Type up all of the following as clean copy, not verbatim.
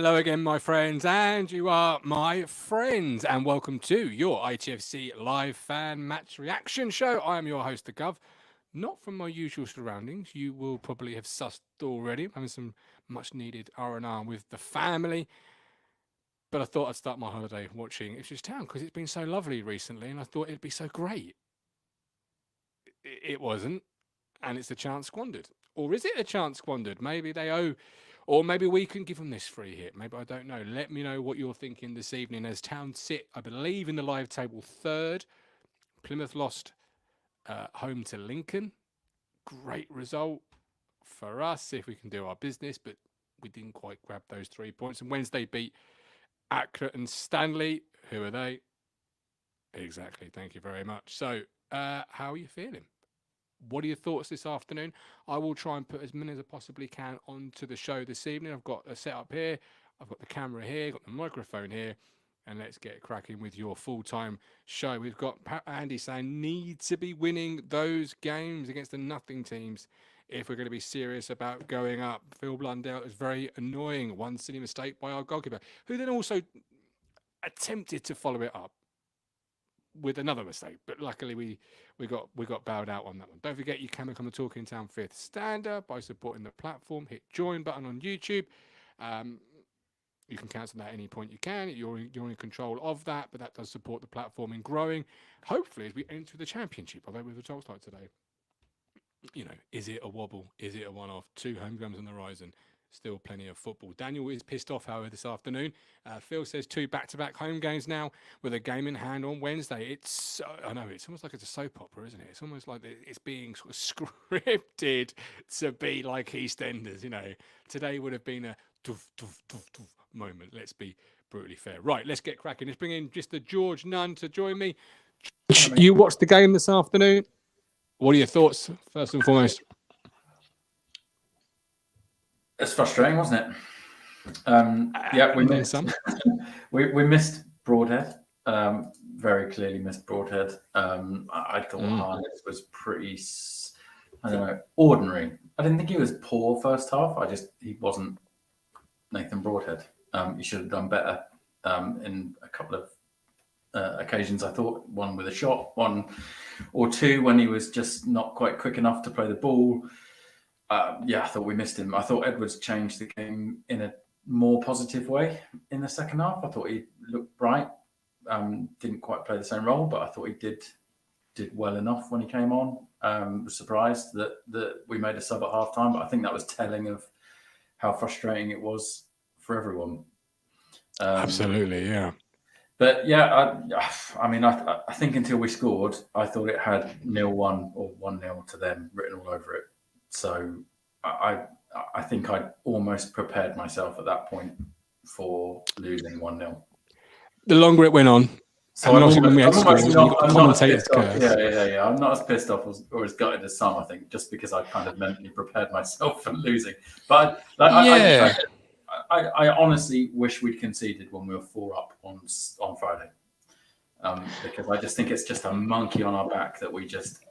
Hello again, my friends, and you are my friends, and welcome to your ITFC live fan match reaction show. I am your host, the Gov. Not from my usual surroundings. You will probably have sussed already. I'm having some much needed R&R with the family. But I thought I'd start my holiday watching Ipswich Town because it's been so lovely recently, and I thought it'd be so great. It wasn't, and it's a chance squandered. Or is it a chance squandered? Maybe they owe, or maybe we can give them this free hit. Maybe, I don't know. Let me know what you're thinking this evening as Town sit, I believe, in the live table third. Plymouth lost home to Lincoln. Great result for us if we can do our business, but we didn't quite grab those 3 points. And Wednesday beat Accra and Stanley. Who are they? Exactly. Thank you very much. So, how are you feeling? What are your thoughts this afternoon? I will try and put as many as I possibly can onto the show this evening. I've got a setup here. I've got the camera here, got the microphone here. And let's get cracking with your full-time show. We've got Andy saying, need to be winning those games against the nothing teams if we're going to be serious about going up. Phil Blundell is very annoying. One silly mistake by our goalkeeper, who then also attempted to follow it up with another mistake, but luckily we got bowed out on that one. Don't forget you can become a Talking Town Fifth Stander by supporting the platform. Hit join button on YouTube. You can cancel that at any point you can. You're in control of that, but that does support the platform in growing. Hopefully, as we enter the championship, although with results like today, you know, is it a wobble? Is it a one-off? 2 home games on the horizon. Still plenty of football. Daniel is pissed off, however, this afternoon. Phil says 2 back-to-back home games now with a game in hand on Wednesday. I know, it's almost like it's a soap opera, isn't it? It's almost like it's being sort of scripted to be like EastEnders, you know. Today would have been a doof, doof, doof, doof moment. Let's be brutally fair. Right, let's get cracking. Let's bring in just the George Nunn to join me. George, you watched the game this afternoon. What are your thoughts, first and foremost? It's frustrating, wasn't it? Yeah, we missed some. we missed Broadhead. Very clearly missed Broadhead. I thought Harness was pretty, I don't know, ordinary. I didn't think he was poor first half. He wasn't Nathan Broadhead. He should have done better in a couple of occasions. I thought one with a shot, one or two when he was just not quite quick enough to play the ball. I thought we missed him. I thought Edwards changed the game in a more positive way in the second half. I thought he looked bright. Didn't quite play the same role, but I thought he did well enough when he came on. Was surprised that we made a sub at half time, but I think that was telling of how frustrating it was for everyone. Absolutely, yeah. But yeah, I think until we scored, I thought it had 0-1 or 1-0 to them written all over it. So I think I'd almost prepared myself at that point for losing 1-0. The longer it went on, so I'm not as pissed off or as gutted as some, I think, just because I kind of mentally prepared myself for losing. But I honestly wish we'd conceded when we were 4 up on Friday, because I just think it's just a monkey on our back that we just.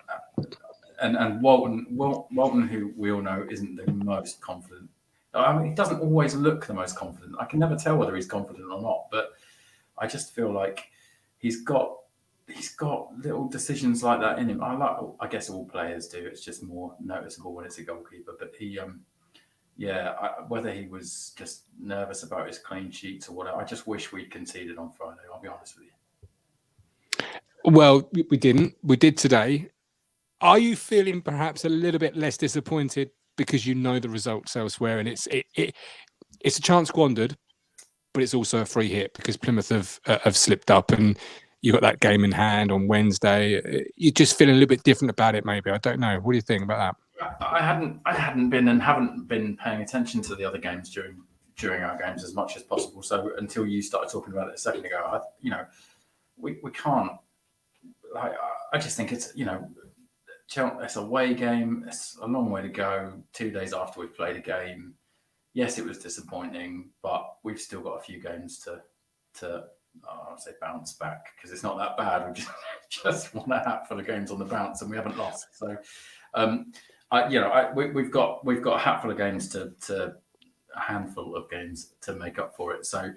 And Walton, who we all know isn't the most confident. I mean, he doesn't always look the most confident. I can never tell whether he's confident or not. But I just feel like he's got little decisions like that in him. I guess all players do. It's just more noticeable when it's a goalkeeper. But he, whether he was just nervous about his clean sheets or whatever, I just wish we'd conceded on Friday. I'll be honest with you. Well, we didn't. We did today. Are you feeling perhaps a little bit less disappointed because you know the results elsewhere, and it's a chance squandered, but it's also a free hit because Plymouth have slipped up, and you got that game in hand on Wednesday. You're just feeling a little bit different about it, maybe. I don't know. What do you think about that? I hadn't been and haven't been paying attention to the other games during our games as much as possible. So until you started talking about it a second ago, we can't. I just think it's it's a away game. It's a long way to go. 2 days after we've played a game. Yes, it was disappointing, but we've still got a few games to I'd say bounce back, because it's not that bad. We just won a hatful of games on the bounce and we haven't lost. So, we've got a hatful of games to a handful of games to make up for it. So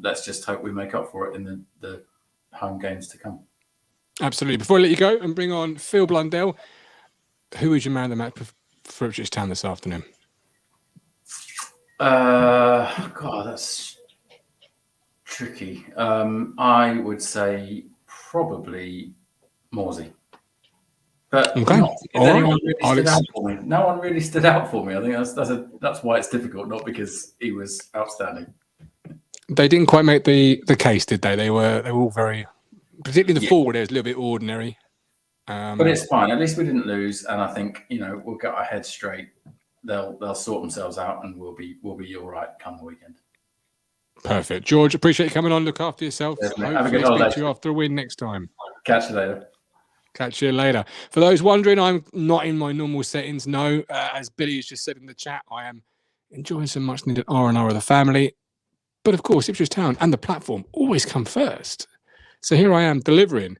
let's just hope we make up for it in the home games to come. Absolutely. Before I let you go and bring on Phil Blundell, who is your man of the match for Ipswich Town this afternoon? God, that's tricky. I would say probably Morsey. But okay. Anyone really stood out for me. No one really stood out for me. I think that's why it's difficult, not because he was outstanding. They didn't quite make the case, did they? They were all very, particularly the forward. It was a little bit ordinary. But it's fine. At least we didn't lose, and I think we'll get our heads straight. They'll sort themselves out, and we'll be all right come the weekend. Perfect, George. Appreciate you coming on. Look after yourself. Have a good holiday. Speak to you after a win next time. Catch you later. Catch you later. For those wondering, I'm not in my normal settings. No, as Billy has just said in the chat, I am enjoying some much needed R&R of the family. But of course, Ipswich Town and the platform always come first. So here I am delivering.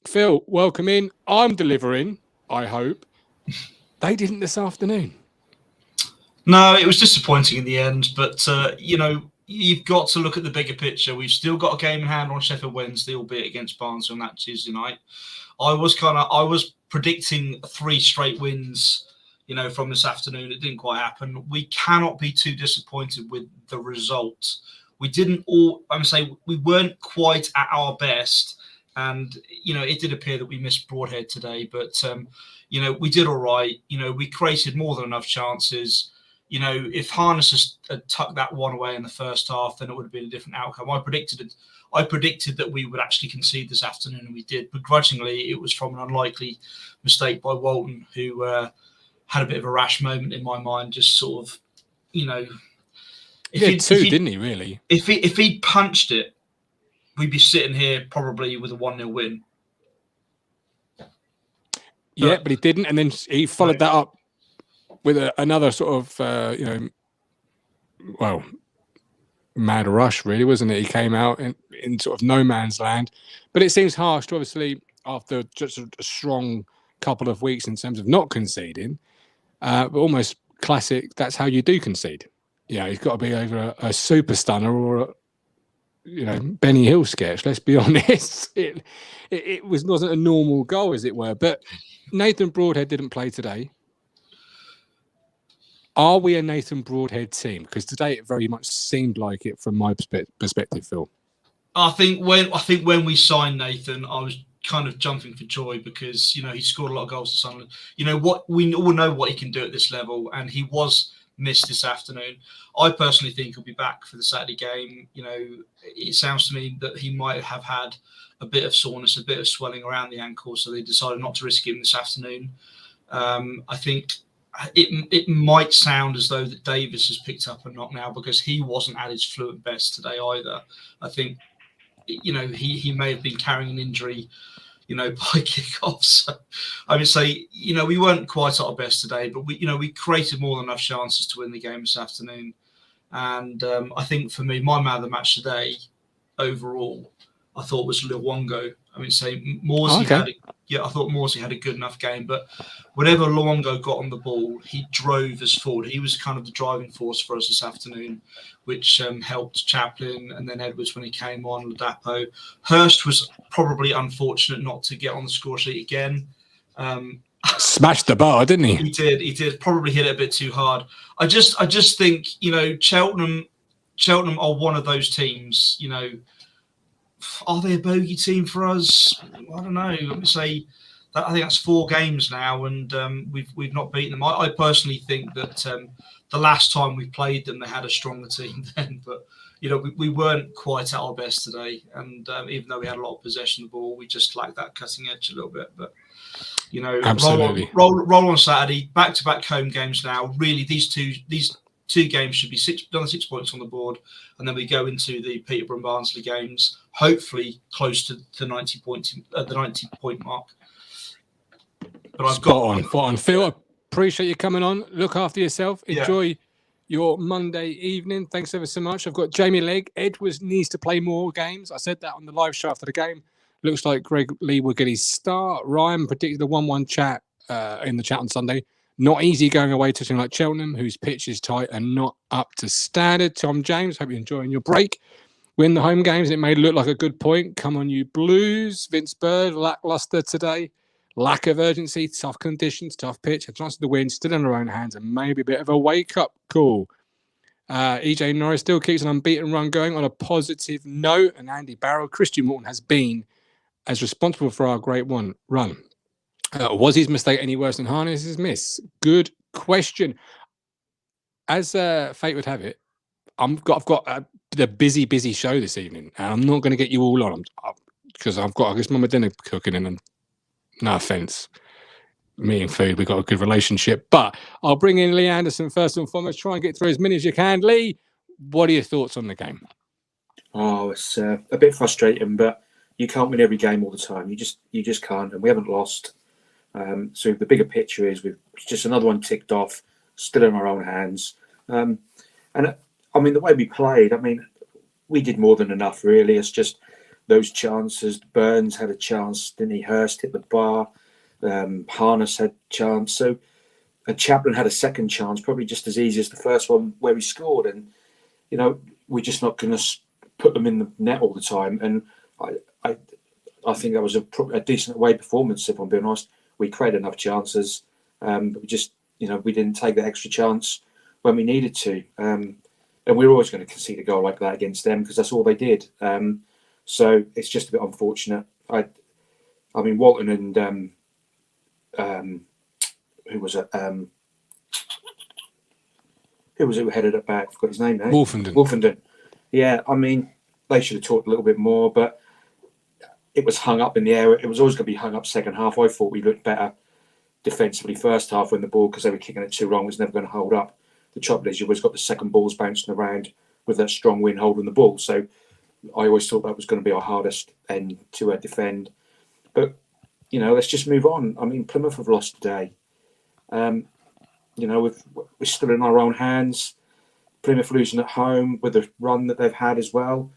Phil, welcome in. I'm delivering, I hope. They didn't this afternoon. No, it was disappointing in the end. But, you've got to look at the bigger picture. We've still got a game in hand on Sheffield Wednesday, albeit against Barnsley on that Tuesday night. I was predicting 3 straight wins, from this afternoon. It didn't quite happen. We cannot be too disappointed with the result. We we weren't quite at our best. And, it did appear that we missed Broadhead today. But, we did all right. We created more than enough chances. If Harness had tucked that one away in the first half, then it would have been a different outcome. I predicted that we would actually concede this afternoon, and we did. Begrudgingly, it was from an unlikely mistake by Walton, who had a bit of a rash moment in my mind. Just sort of, didn't he? Really, if he punched it, we'd be sitting here probably with a 1-0 win. Yeah, but he didn't, and then he followed that up with another sort of, mad rush, really, wasn't it? He came out in sort of no man's land. But it seems harsh, obviously, after just a strong couple of weeks in terms of not conceding, but almost classic, that's how you do concede. He's got to be over a super stunner or Benny Hill sketch, let's be honest. It wasn't a normal goal, as it were. But Nathan Broadhead didn't play today. Are we a Nathan Broadhead team? Because today it very much seemed like it from my perspective, Phil. I think when we signed Nathan, I was kind of jumping for joy because he scored a lot of goals for Sunderland. We all know what he can do at this level, and he was missed this afternoon. I personally think he'll be back for the Saturday game. It sounds to me that he might have had a bit of soreness, a bit of swelling around the ankle, so they decided not to risk him this afternoon. I think it might sound as though that Davis has picked up a knock now because he wasn't at his fluent best today either. I think, he may have been carrying an injury, by kickoff. So I would say, we weren't quite at our best today, but we created more than enough chances to win the game this afternoon. And I think for me, my man of the match today, overall, I thought was Luongo. Morsey I thought Morsey had a good enough game, but whenever Luongo got on the ball, he drove us forward. He was kind of the driving force for us this afternoon, which helped Chaplin and then Edwards when he came on, Ladapo. Hurst was probably unfortunate not to get on the score sheet again. Smashed the bar, didn't he? He did. Probably hit it a bit too hard. I just think, Cheltenham are one of those teams, are they a bogey team for us? I don't know. Let me say that I think that's 4 games now, and we've not beaten them. I personally think that the last time we played them, they had a stronger team then. But we weren't quite at our best today, and even though we had a lot of possession of the ball, we just lacked that cutting edge a little bit. But absolutely. Roll on Saturday, back-to-back home games now. Really, these two games should be 6 points on the board, and then we go into the Peterborough and Barnsley games, hopefully close to the 90 point mark. But Spot on. Phil, I appreciate you coming on. Look after yourself. Enjoy your Monday evening. Thanks ever so much. I've got Jamie Legg. Edwards needs to play more games. I said that on the live show after the game. Looks like Greg Lee will get his start. Ryan predicted the 1-1 chat in the chat on Sunday. Not easy going away to a team like Cheltenham, whose pitch is tight and not up to standard. Tom James, hope you're enjoying your break. Win the home games, and it may look like a good point. Come on, you Blues. Vince Bird, lackluster today. Lack of urgency, tough conditions, tough pitch. A chance to win, still in our own hands, and maybe a bit of a wake-up call. EJ Norris still keeps an unbeaten run going on a positive note. And Andy Barrow, Christian Morton has been as responsible for our great run. Was his mistake any worse than Harness's miss? Good question. As fate would have it, I've got a busy show this evening, and I'm not going to get you all on because I've got, I guess, mum and dinner cooking, and no offense, me and food, we've got a good relationship. But I'll bring in Lee Anderson first and foremost. Try and get through as many as you can. Lee, what are your thoughts on the game? Oh, it's a bit frustrating, but you can't win every game all the time. You just can't, and we haven't lost. So the bigger picture is we've just another one ticked off, still in our own hands. And I mean, the way we played, I mean, we did more than enough, really. It's just those chances. Burns had a chance, didn't he? Hurst hit the bar. Harness had a chance. So Chaplin had a second chance, probably just as easy as the first one where he scored. And, you know, we're just not going to put them in the net all the time. And I think that was a decent away performance, if I'm being honest. We created enough chances, but we just, you know, we didn't take that extra chance when we needed to. And we're always going to concede a goal like that against them because that's all they did. So it's just a bit unfortunate. I mean, Walton and who was it? Who was it who headed it back? I've got his name now. Wolfenden. Yeah, I mean, they should have talked a little bit more, but it was hung up in the air. It was always going to be hung up second half. I thought we looked better defensively first half when the ball, because they were kicking it too long, was never going to hold up. The trouble is you always got the second balls bouncing around with that strong wind holding the ball. So I always thought that was going to be our hardest end to defend. But, you know, let's just move on. I mean, Plymouth have lost today. You know, we're still in our own hands. Plymouth losing at home with the run that they've had as well.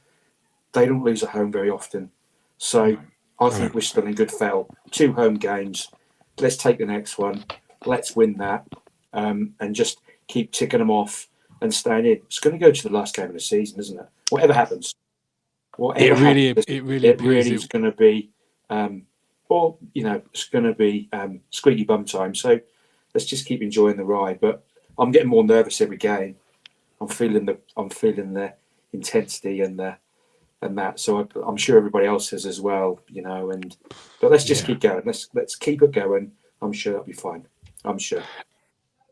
They don't lose at home very often. So I think we're still in good fell. 2 home games. Let's take the next one. Let's win that. And just keep ticking them off and staying in. It's going to go to the last game of the season, isn't it? Whatever happens. It really is going to be, or, you know, it's going to be squeaky bum time. So let's just keep enjoying the ride. But I'm getting more nervous every game. I'm feeling the intensity and that. So I'm sure everybody else is as well, you know. But let's just keep going. Let's keep it going. I'm sure that'll be fine. I'm sure.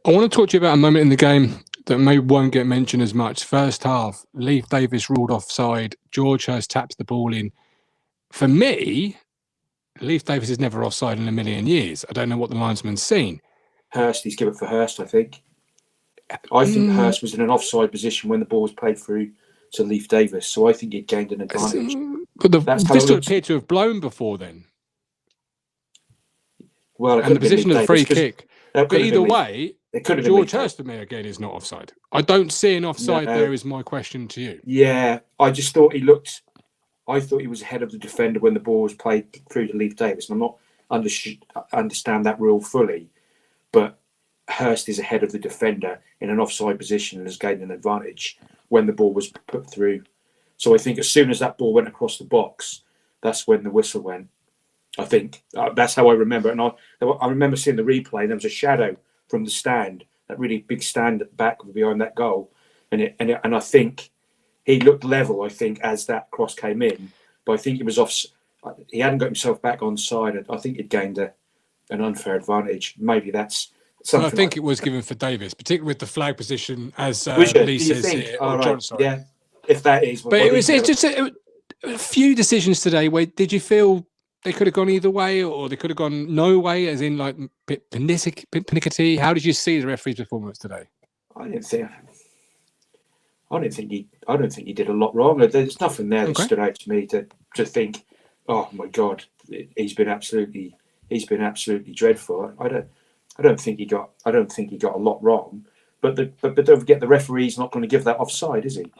I want to talk to you about a moment in the game that won't get mentioned as much. First half, Leif Davis ruled offside. George Hurst taps the ball in. For me, Leif Davis is never offside in a million years. I don't know what the linesman's seen. Hurst, he's given for Hurst, I think. I think Hurst was in an offside position when the ball was played through to Leif Davis, so I think he gained an advantage. But the whistle appeared to have blown before then. Well, and the position of the free kick. But either way, George Hurst to me again is not offside. I don't see an offside there. Is my question to you? Yeah, I just thought I thought he was ahead of the defender when the ball was played through to Leif Davis. And I'm not understand that rule fully, but Hurst is ahead of the defender in an offside position and has gained an advantage when the ball was put through. So I think as soon as that ball went across the box, that's when the whistle went. I think that's how I remember it. And I remember seeing the replay, and there was a shadow from the stand, that really big stand at the back behind that goal, and I think he looked level. I think as that cross came in, but I think he was off. He hadn't got himself back on side. I think he'd gained an unfair advantage. Maybe that's something. I think it was given for Davis, particularly with the flag position, as Lee says here. Oh, right. Yeah, if that is. But it's just a few decisions today. Where did you feel they could have gone either way, or they could have gone no way, as in like panicky? How did you see the referee's performance today? I don't think he did a lot wrong. There's nothing there that stood out to me to think, oh my God, he's been absolutely dreadful. I don't think he got a lot wrong. But don't forget, the referee's not going to give that offside, is he?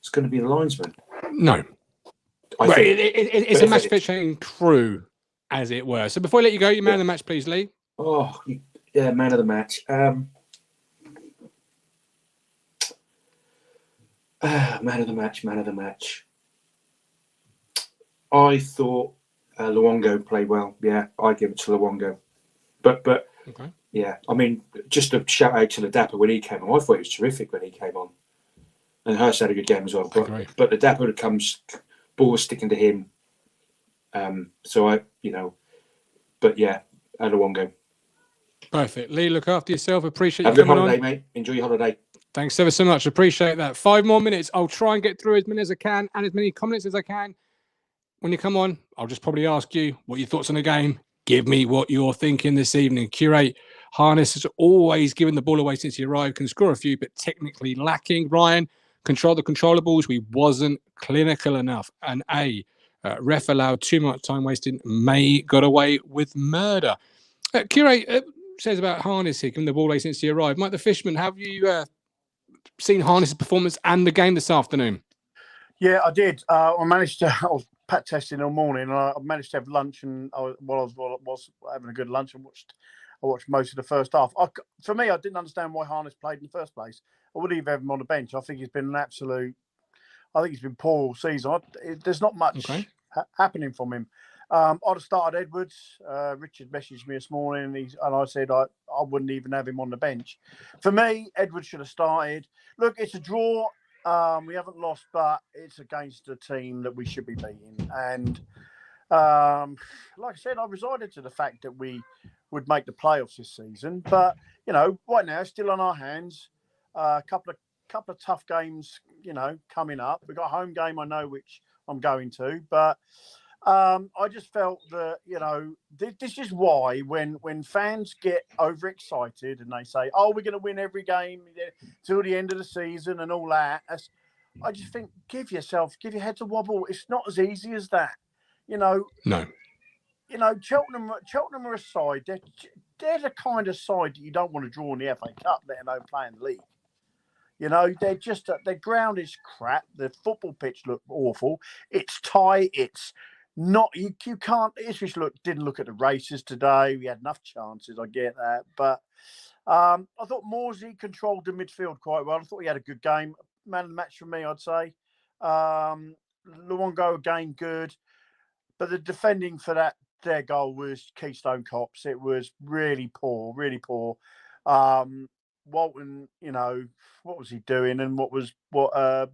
It's going to be the linesman. No. It's a match fixing crew, as it were. So before I let you go, your man of the match, please, Lee. Oh, Yeah, man of the match. Man of the match. I thought Luongo played well. Yeah, I give it to Luongo. But Okay. yeah, I mean, just a shout out to the Dapper when he came on. I thought he was terrific when he came on, and Hurst had a good game as well. But the Dapper that comes, ball was sticking to him. But yeah, Luongo. Perfect. Lee, look after yourself. Appreciate Have you a good coming holiday, on. mate. Enjoy your holiday. Thanks ever so much. Appreciate that. 5 more minutes. I'll try and get through as many as I can and as many comments as I can. When you come on, I'll just probably ask you what your thoughts on the game. Give me what you're thinking this evening. Curate Harness has always given the ball away since he arrived. Can score a few, but technically lacking. Ryan, control the controllables. We wasn't clinical enough. And ref allowed too much time wasting. May got away with murder. Curate says about Harness here, giving the ball away since he arrived. Mike the Fishman, have you seen Harness's performance and the game this afternoon? Yeah, I did. I managed to. I was pat testing all morning, and I managed to have lunch. And while I was having a good lunch, I watched most of the first half. For me, I didn't understand why Harness played in the first place. I wouldn't even have him on the bench. I think he's been an absolute. I think he's been poor all season. There's not much happening from him. I'd have started Edwards. Richard messaged me this morning, and I said I wouldn't even have him on the bench. For me, Edwards should have started. Look, it's a draw. We haven't lost, but it's against a team that we should be beating. And like I said, I resided to the fact that we would make the playoffs this season. But right now, it's still on our hands. A couple of tough games, coming up. We've got a home game, I know, which I'm going to. But I just felt that, this is why when fans get overexcited and they say, oh, we're going to win every game till the end of the season and all that. I just think, give your head a wobble. It's not as easy as that. No. Cheltenham are a side. They're the kind of side that you don't want to draw in the FA Cup, let alone play in the league. They're just their ground is crap. The football pitch looked awful. It's tight. It's not you can't. Ipswich didn't look at the races today. We had enough chances. I get that, but I thought Morsey controlled the midfield quite well. I thought he had a good game. Man of the match for me, I'd say. Luongo again good, but the defending for their goal was Keystone Cops. It was really poor, really poor. Walton, what was he doing, and what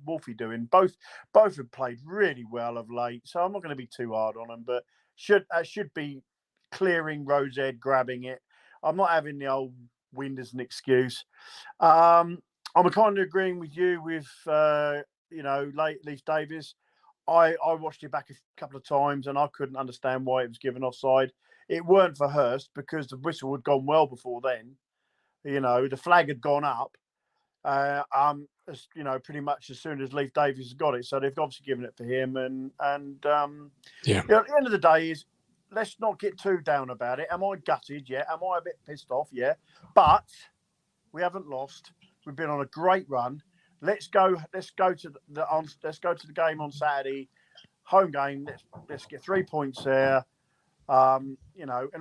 Wolfie doing? Both have played really well of late, so I'm not going to be too hard on them. But should be clearing Rosed, grabbing it. I'm not having the old wind as an excuse. I'm kind of agreeing with you with Leif Davis. I watched it back a couple of times and I couldn't understand why it was given offside. It weren't for Hurst because the whistle had gone well before then. The flag had gone up, pretty much as soon as Leif Davies got it. So they've obviously given it for him. At the end of the day is, let's not get too down about it. Am I gutted? Yeah. Am I a bit pissed off? Yeah. But we haven't lost. We've been on a great run. Let's go to the game on Saturday, home game. Let's get 3 points there. And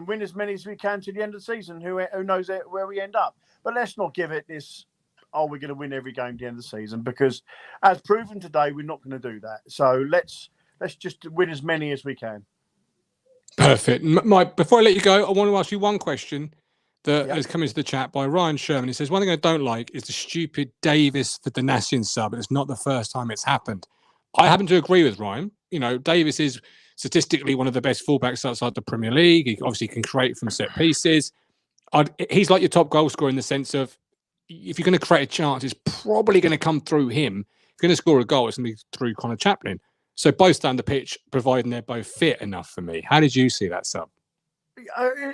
win as many as we can to the end of the season. Who knows where we end up? But let's not give it this, we're going to win every game at the end of the season, because as proven today, we're not going to do that. So let's just win as many as we can. Perfect. Mike, before I let you go, I want to ask you one question that has come into the chat by Ryan Sherman. He says, one thing I don't like is the stupid Davis for Donatian sub, and it's not the first time it's happened. I happen to agree with Ryan. Davis is statistically one of the best fullbacks outside the Premier League. He obviously can create from set pieces. He's like your top goal scorer in the sense of, if you're going to create a chance, it's probably going to come through him. If you're going to score a goal, it's going to be through Connor Chaplin. So both stand the pitch, providing they're both fit enough for me. How did you see that sub?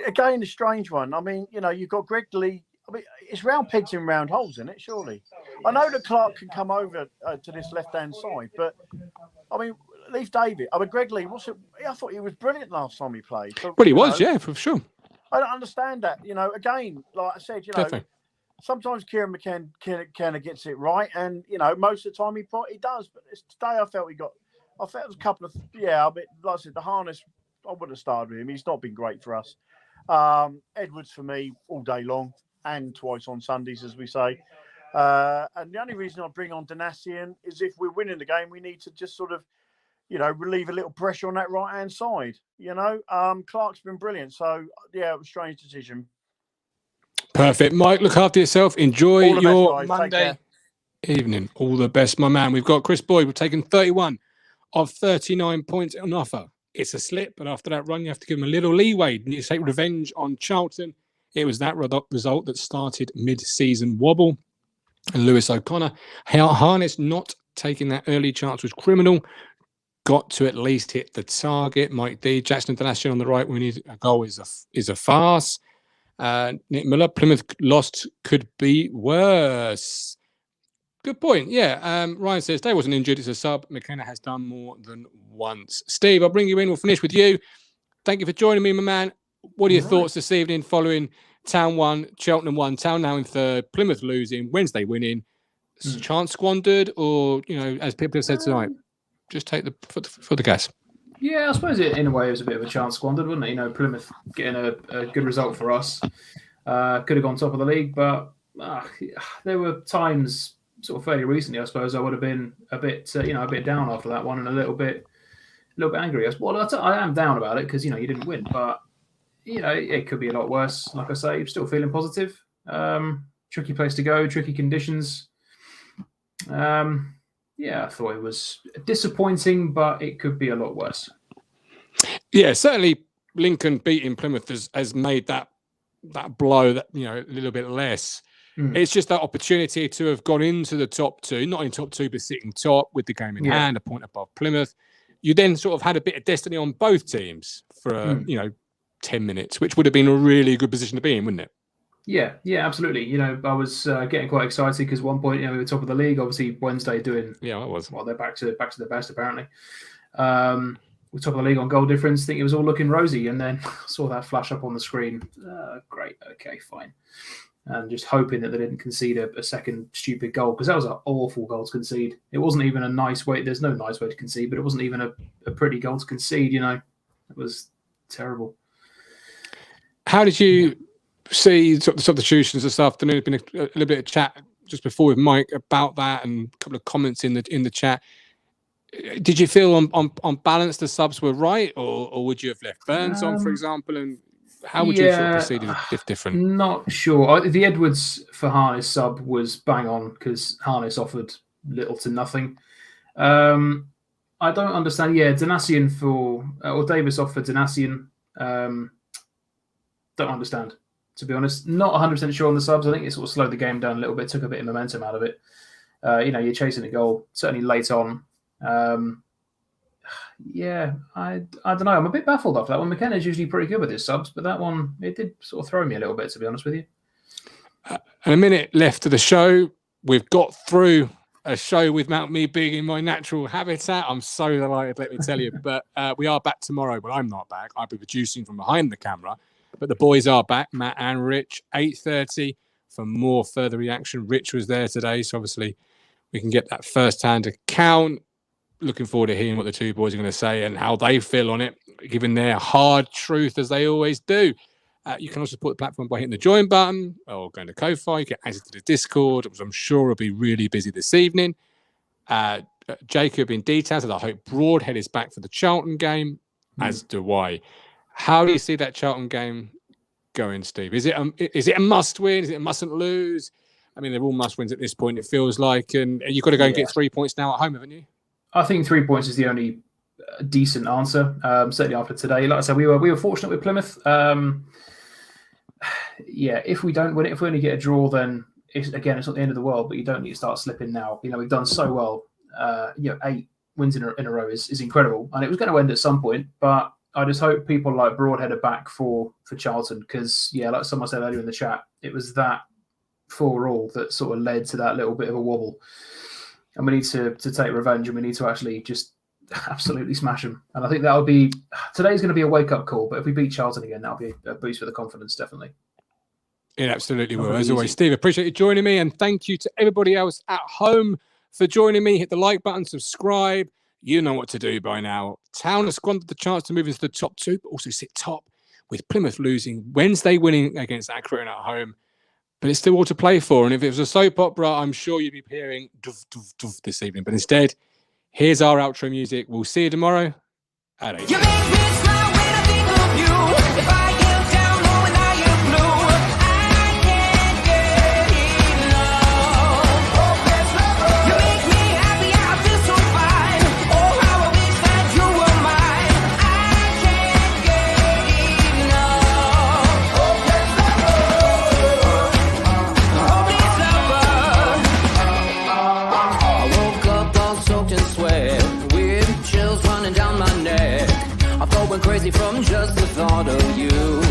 Again, a strange one. I mean, you've got Greg Lee. I mean, it's round pegs in round holes, isn't it? Surely. I know that Clark can come over to this left-hand side, but I mean, Leif David. I mean, Greg Lee. I thought he was brilliant last time he played. But, he was, yeah, for sure. I don't understand that. Again, like I said, Definitely. Sometimes Kieran McKenna kind of gets it right, and most of the time he does. But today, I felt it was a couple of like I said, the Harness. I wouldn't have started with him. He's not been great for us. Edwards for me all day long and twice on Sundays, as we say. And the only reason I bring on Donasian is if we're winning the game, we need to just sort of, relieve a little pressure on that right-hand side. Clark's been brilliant. So, yeah, it was a strange decision. Perfect. Mike, look after yourself. Enjoy All the your best, guys. Monday evening. All the best, my man. We've got Chris Boyd. We've taken 31 of 39 points on offer. It's a slip, but after that run, you have to give him a little leeway. You need to take revenge on Charlton. It was that result that started mid-season wobble. And Lewis O'Connor, Harness not taking that early chance was criminal. Got to at least hit the target. Mike D, Jackson Donasian on the right. We need a goal is a farce. Nick Miller, Plymouth lost could be worse. Good point. Yeah. Ryan says Dave wasn't injured. It's a sub. McKenna has done more than once. Steve, I'll bring you in. We'll finish with you. Thank you for joining me, my man. What are your thoughts this evening following Town 1, Cheltenham 1, Town now in third, Plymouth losing, Wednesday winning? Chance squandered, or, as people have said tonight, just take the foot for the gas? Yeah, I suppose in a way it was a bit of a chance squandered, wasn't it? Plymouth getting a good result for us. Could have gone top of the league, but there were times sort of fairly recently, I suppose, I would have been a bit down after that one and a little bit angry. I am down about it because, you didn't win, but, it could be a lot worse. Like I say, still feeling positive. Tricky place to go, tricky conditions. I thought it was disappointing, but it could be a lot worse. Yeah, certainly Lincoln beating Plymouth has made that blow that, a little bit less. It's just that opportunity to have gone into the top two, not in top two, but sitting top with the game in hand, a point above Plymouth. You then sort of had a bit of destiny on both teams for, 10 minutes, which would have been a really good position to be in, wouldn't it? Yeah, absolutely. I was getting quite excited because at one point, we were top of the league. Obviously, Wednesday doing. Yeah, it was. Well, they're back to the best apparently. We're top of the league on goal difference. Think it was all looking rosy, and then saw that flash up on the screen. Great, okay, fine. And just hoping that they didn't concede a second stupid goal, because that was an awful goal to concede. It wasn't even a nice way. There's no nice way to concede, but it wasn't even a pretty goal to concede. It was terrible. How did you see the substitutions this afternoon? There's been a little bit of chat just before with Mike about that, and a couple of comments in the chat. Did you feel on balance the subs were right, or would you have left Burns on, for example? And how would you have sort of proceeded if different? Not sure. The Edwards for Harness sub was bang on because Harness offered little to nothing. I don't understand. Yeah, Donasian or Davis off for Donasian. Don't understand, to be honest. Not 100% sure on the subs. I think it sort of slowed the game down a little bit, took a bit of momentum out of it. You're chasing a goal, certainly late on. I don't know. I'm a bit baffled after that one. McKenna's usually pretty good with his subs, but that one, it did sort of throw me a little bit, to be honest with you. And a minute left of the show. We've got through a show without me being in my natural habitat. I'm so delighted, let me tell you. But we are back tomorrow. Well, I'm not back. I'll be producing from behind the camera. But the boys are back, Matt and Rich, 8:30 for more further reaction. Rich was there today, so obviously we can get that first-hand account. Looking forward to hearing what the two boys are going to say and how they feel on it, giving their hard truth as they always do. You can also support the platform by hitting the join button or going to Ko-Fi. You get access to the Discord, which I'm sure will be really busy this evening. Jacob in detail said, I hope Broadhead is back for the Charlton game, as do I. How do you see that Charlton game going, Steve? Is it a must-win? Is it a mustn't lose? I mean, they're all must-wins at this point, it feels like. And you've got to go and get 3 points now at home, haven't you? I think 3 points is the only decent answer, certainly after today. Like I said, we were fortunate with Plymouth. If we don't win it, if we only get a draw, then it's not the end of the world, but you don't need to start slipping now. We've done so well. 8 wins in a row is incredible. And it was going to end at some point, but I just hope people like Broadhead are back for Charlton because, like someone said earlier in the chat, it was that 4-4 that sort of led to that little bit of a wobble. And we need to take revenge, and we need to actually just absolutely smash them. And I think today's going to be a wake-up call, but if we beat Charlton again, that'll be a boost for the confidence, definitely. It absolutely will. As always, Steve, appreciate you joining me, and thank you to everybody else at home for joining me. Hit the like button, subscribe. You know what to do by now. Town has squandered the chance to move into the top 2, but also sit top with Plymouth losing, Wednesday winning against Accrington at home, but it's still all to play for. And if it was a soap opera, I'm sure you'd be hearing doof, doof, doof this evening. But instead, here's our outro music. We'll see you tomorrow at 8. You make me smile when I think of you. If I am down or when I am blue, I can't get enough. You make me happy, I feel so fine. Oh, how I wish that you were mine. I can't get enough. I woke up all soaked in sweat, weird chills running down my neck. I thought went crazy from just the thought of you.